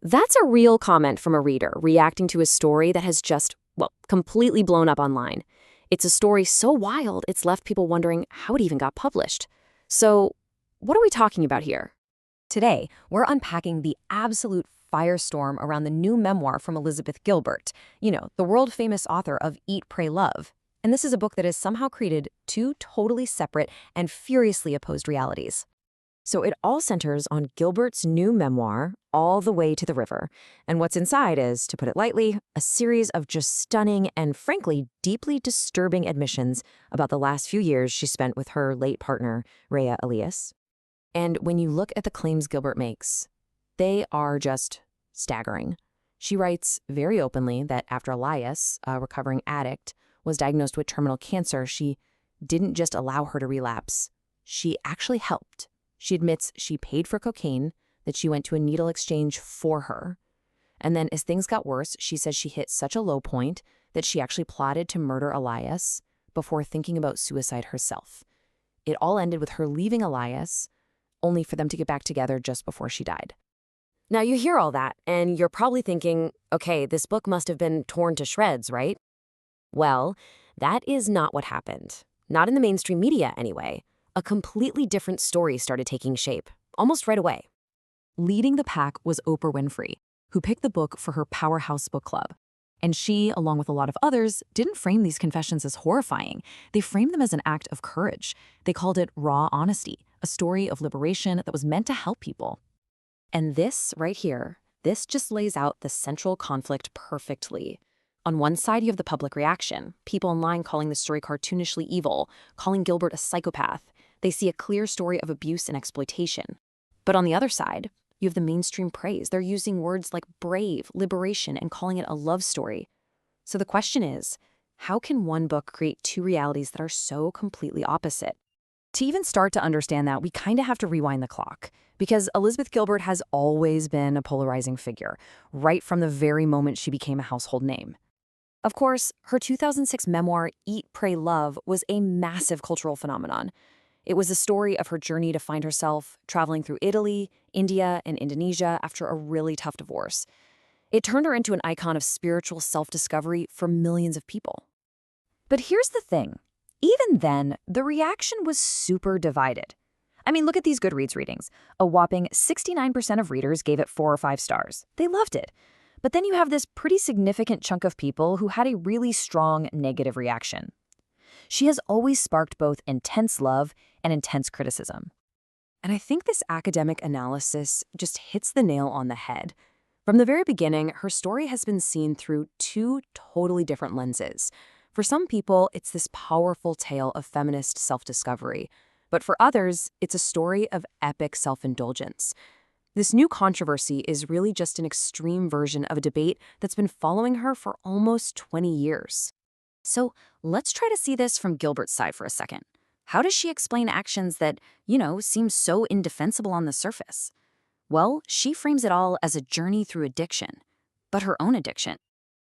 That's a real comment from a reader reacting to a story that has just, well, completely blown up online. It's a story so wild, it's left people wondering how it even got published. So, what are we talking about here? Today, we're unpacking the absolute firestorm around the new memoir from Elizabeth Gilbert, the world-famous author of Eat, Pray, Love. And this is a book that has somehow created two totally separate and furiously opposed realities. So it all centers on Gilbert's new memoir, All the Way to the River. And what's inside is, to put it lightly, a series of just stunning and frankly deeply disturbing admissions about the last few years she spent with her late partner, Rayya Elias. And when you look at the claims Gilbert makes, they are just staggering. She writes very openly that after Elias, a recovering addict, was diagnosed with terminal cancer, she didn't just allow her to relapse. She actually helped. She admits she paid for cocaine, that she went to a needle exchange for her. And then as things got worse, she says she hit such a low point that she actually plotted to murder Elias before thinking about suicide herself. It all ended with her leaving Elias, only for them to get back together just before she died. Now you hear all that, and you're probably thinking, okay, this book must have been torn to shreds, right? Well, that is not what happened. Not in the mainstream media, anyway. A completely different story started taking shape, almost right away. Leading the pack was Oprah Winfrey, who picked the book for her Powerhouse Book Club. And she, along with a lot of others, didn't frame these confessions as horrifying. They framed them as an act of courage. They called it raw honesty, a story of liberation that was meant to help people. And this right here, this just lays out the central conflict perfectly. On one side, you have the public reaction, people online calling the story cartoonishly evil, calling Gilbert a psychopath. They see a clear story of abuse and exploitation. But on the other side, you have the mainstream praise. They're using words like brave, liberation, and calling it a love story. So the question is, how can one book create two realities that are so completely opposite? To even start to understand that, we kind of have to rewind the clock, because Elizabeth Gilbert has always been a polarizing figure, right from the very moment she became a household name. Of course, her 2006 memoir, Eat, Pray, Love, was a massive cultural phenomenon. It was a story of her journey to find herself traveling through Italy, India, and Indonesia after a really tough divorce. It turned her into an icon of spiritual self-discovery for millions of people. But here's the thing. Even then, the reaction was super divided. I mean, look at these Goodreads readings. A whopping 69% of readers gave it 4 or 5 stars. They loved it. But then you have this pretty significant chunk of people who had a really strong negative reaction. She has always sparked both intense love and intense criticism. And I think this academic analysis just hits the nail on the head. From the very beginning, her story has been seen through two totally different lenses. For some people, it's this powerful tale of feminist self-discovery. But for others, it's a story of epic self-indulgence. This new controversy is really just an extreme version of a debate that's been following her for almost 20 years. So let's try to see this from Gilbert's side for a second. How does she explain actions that, seem so indefensible on the surface? Well, she frames it all as a journey through addiction, but her own addiction.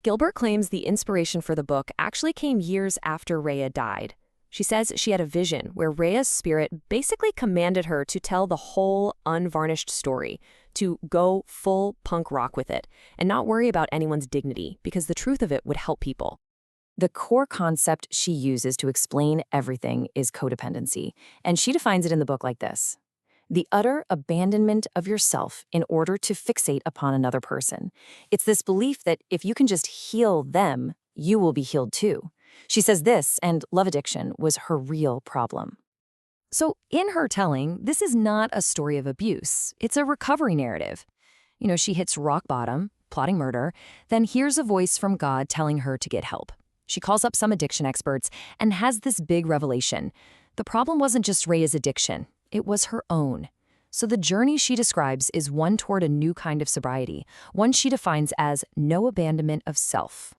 Gilbert claims the inspiration for the book actually came years after Rayya died. She says she had a vision where Rayya's spirit basically commanded her to tell the whole unvarnished story, to go full punk rock with it, and not worry about anyone's dignity, because the truth of it would help people. The core concept she uses to explain everything is codependency, and she defines it in the book like this: the utter abandonment of yourself in order to fixate upon another person. It's this belief that if you can just heal them, you will be healed too. She says this, and love addiction was her real problem. So in her telling, this is not a story of abuse. It's a recovery narrative. She hits rock bottom, plotting murder, then hears a voice from God telling her to get help. She calls up some addiction experts and has this big revelation. The problem wasn't just Rayya's addiction, it was her own. So the journey she describes is one toward a new kind of sobriety, one she defines as no abandonment of self.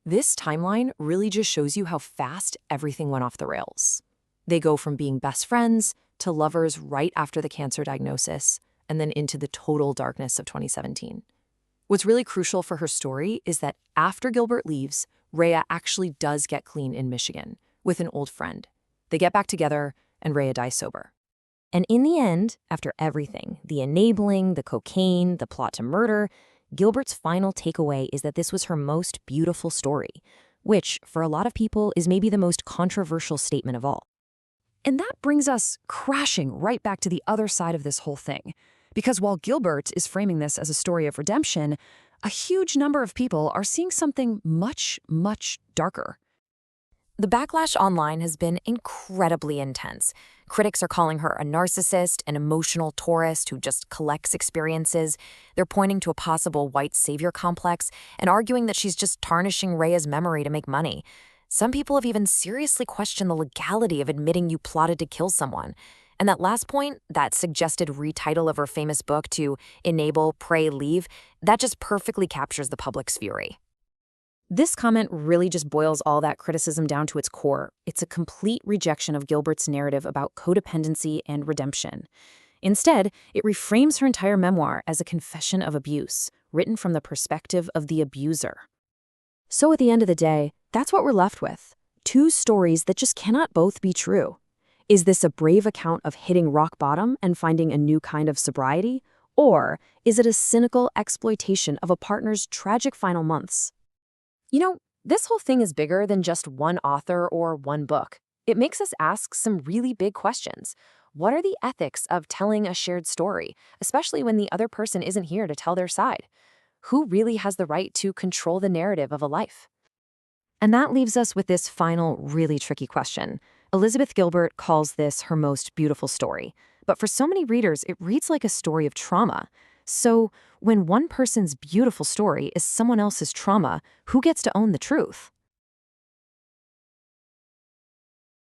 This timeline really just shows you how fast everything went off the rails. They go from being best friends to lovers right after the cancer diagnosis, and then into the total darkness of 2017. What's really crucial for her story is that after Gilbert leaves, Rayya actually does get clean in Michigan with an old friend. They get back together, and Rayya dies sober. And in the end, after everything, the enabling, the cocaine, the plot to murder, Gilbert's final takeaway is that this was her most beautiful story, which, for a lot of people, is maybe the most controversial statement of all. And that brings us crashing right back to the other side of this whole thing. Because while Gilbert is framing this as a story of redemption, a huge number of people are seeing something much, much darker. The backlash online has been incredibly intense. Critics are calling her a narcissist, an emotional tourist who just collects experiences. They're pointing to a possible white savior complex and arguing that she's just tarnishing Rayya's memory to make money. Some people have even seriously questioned the legality of admitting you plotted to kill someone. And that last point, that suggested retitle of her famous book to enable, pray, leave, that just perfectly captures the public's fury. This comment really just boils all that criticism down to its core. It's a complete rejection of Gilbert's narrative about codependency and redemption. Instead, it reframes her entire memoir as a confession of abuse, written from the perspective of the abuser. So at the end of the day, that's what we're left with. Two stories that just cannot both be true. Is this a brave account of hitting rock bottom and finding a new kind of sobriety? Or is it a cynical exploitation of a partner's tragic final months? You know, this whole thing is bigger than just one author or one book. It makes us ask some really big questions. What are the ethics of telling a shared story, especially when the other person isn't here to tell their side? Who really has the right to control the narrative of a life? And that leaves us with this final, really tricky question. Elizabeth Gilbert calls this her most beautiful story. But for so many readers, it reads like a story of trauma. So when one person's beautiful story is someone else's trauma, who gets to own the truth?